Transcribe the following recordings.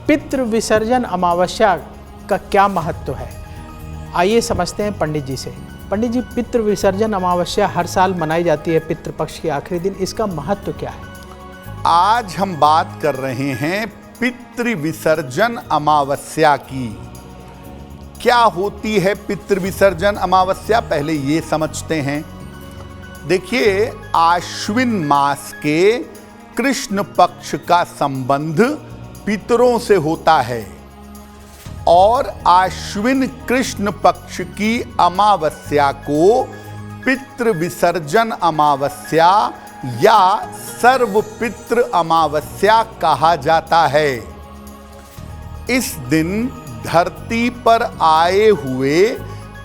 पितृ विसर्जन अमावस्या का क्या महत्व है, आइए समझते हैं पंडित जी से। पंडित जी, पितृ विसर्जन अमावस्या हर साल मनाई जाती है पितृपक्ष के आखिरी दिन, इसका महत्व क्या है? आज हम बात कर रहे हैं पितृ विसर्जन अमावस्या की। क्या होती है पितृ विसर्जन अमावस्या, पहले ये समझते हैं। देखिए, आश्विन मास के कृष्ण पक्ष का संबंध पितरों से होता है और आश्विन कृष्ण पक्ष की अमावस्या को पितृ विसर्जन अमावस्या या सर्वपितृ अमावस्या कहा जाता है। इस दिन धरती पर आए हुए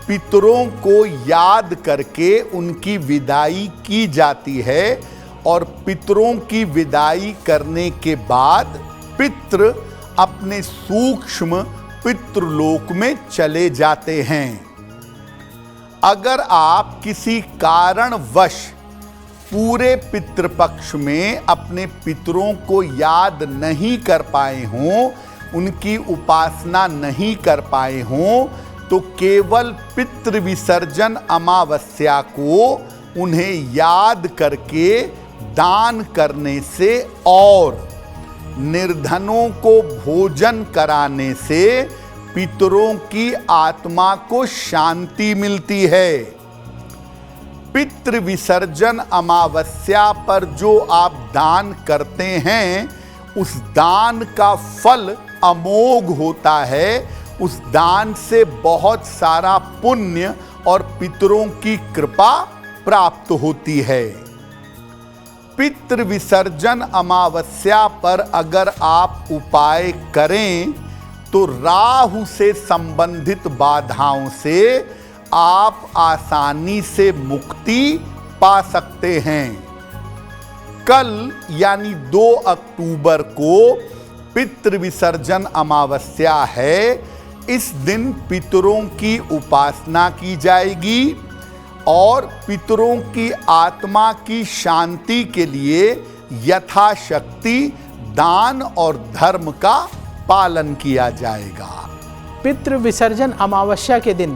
पितरों को याद करके उनकी विदाई की जाती है और पितरों की विदाई करने के बाद पितृ अपने सूक्ष्म पितृलोक में चले जाते हैं। अगर आप किसी कारणवश पूरे पितृपक्ष में अपने पितरों को याद नहीं कर पाए हों, उनकी उपासना नहीं कर पाए हों, तो केवल पितृ विसर्जन अमावस्या को उन्हें याद करके दान करने से और निर्धनों को भोजन कराने से पितरों की आत्मा को शांति मिलती है। पितृ विसर्जन अमावस्या पर जो आप दान करते हैं, उस दान का फल अमोघ होता है। उस दान से बहुत सारा पुण्य और पितरों की कृपा प्राप्त होती है। पितृ विसर्जन अमावस्या पर अगर आप उपाय करें तो राहु से संबंधित बाधाओं से आप आसानी से मुक्ति पा सकते हैं। कल यानी 2 अक्टूबर को पितृ विसर्जन अमावस्या है। इस दिन पितरों की उपासना की जाएगी और पितरों की आत्मा की शांति के लिए यथाशक्ति दान और धर्म का पालन किया जाएगा। पितृ विसर्जन अमावस्या के दिन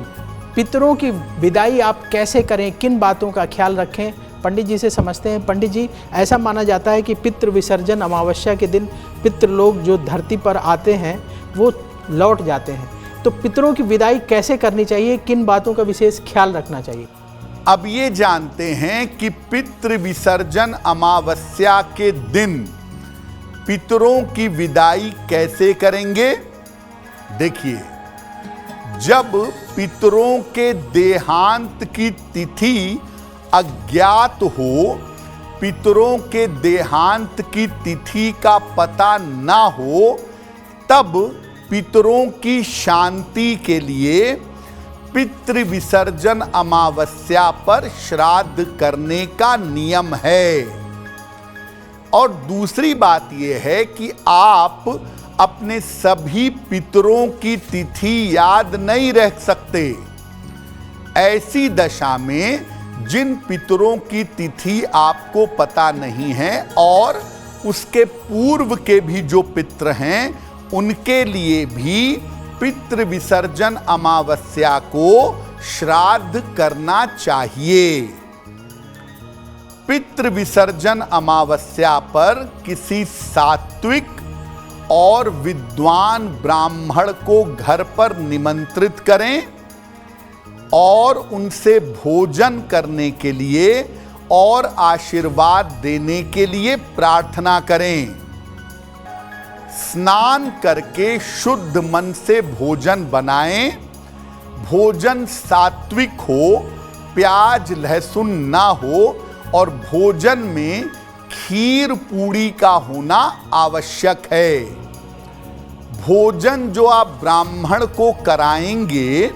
पितरों की विदाई आप कैसे करें, किन बातों का ख्याल रखें, पंडित जी से समझते हैं। पंडित जी, ऐसा माना जाता है कि पितृ विसर्जन अमावस्या के दिन पितृलोग जो धरती पर आते हैं वो लौट जाते हैं, तो पितरों की विदाई कैसे करनी चाहिए, किन बातों का विशेष ख्याल रखना चाहिए? अब ये जानते हैं कि पितृ विसर्जन अमावस्या के दिन पितरों की विदाई कैसे करेंगे। देखिए, जब पितरों के देहांत की तिथि अज्ञात हो, पितरों के देहांत की तिथि का पता ना हो, तब पितरों की शांति के लिए पितृ विसर्जन अमावस्या पर श्राद्ध करने का नियम है। और दूसरी बात यह है कि आप अपने सभी पितरों की तिथि याद नहीं रख सकते। ऐसी दशा में जिन पितरों की तिथि आपको पता नहीं है और उसके पूर्व के भी जो पितृ हैं, उनके लिए भी पितृ विसर्जन अमावस्या को श्राद्ध करना चाहिए। पितृ विसर्जन अमावस्या पर किसी सात्विक और विद्वान ब्राह्मण को घर पर निमंत्रित करें और उनसे भोजन करने के लिए और आशीर्वाद देने के लिए प्रार्थना करें। स्नान करके शुद्ध मन से भोजन बनाएं। भोजन सात्विक हो, प्याज लहसुन ना हो और भोजन में खीर पूड़ी का होना आवश्यक है। भोजन जो आप ब्राह्मण को कराएंगे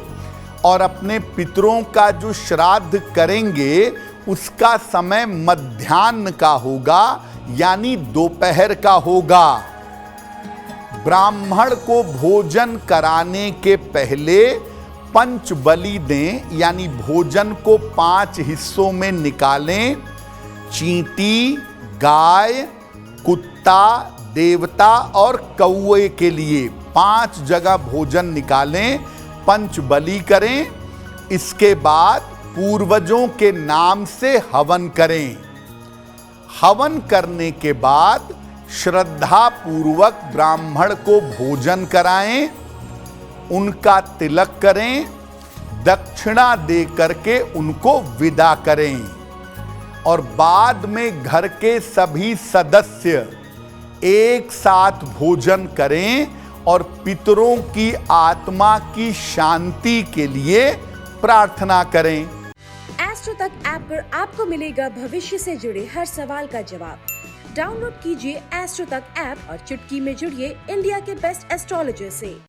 और अपने पितरों का जो श्राद्ध करेंगे, उसका समय मध्याह्न का होगा, यानी दोपहर का होगा। ब्राह्मण को भोजन कराने के पहले पंच बलि दें, यानी भोजन को 5 हिस्सों में निकालें। चींटी, गाय, कुत्ता, देवता और कौए के लिए 5 जगह भोजन निकालें, पंच बलि करें। इसके बाद पूर्वजों के नाम से हवन करें। हवन करने के बाद श्रद्धा पूर्वक ब्राह्मण को भोजन कराएं, उनका तिलक करें, दक्षिणा दे करके उनको विदा करें और बाद में घर के सभी सदस्य एक साथ भोजन करें और पितरों की आत्मा की शांति के लिए प्रार्थना करें। एस्ट्रो तक ऐप पर आपको मिलेगा भविष्य से जुड़े हर सवाल का जवाब। डाउनलोड कीजिए एस्ट्रो तक ऐप और चुटकी में जुड़िए इंडिया के बेस्ट एस्ट्रोलॉजर से।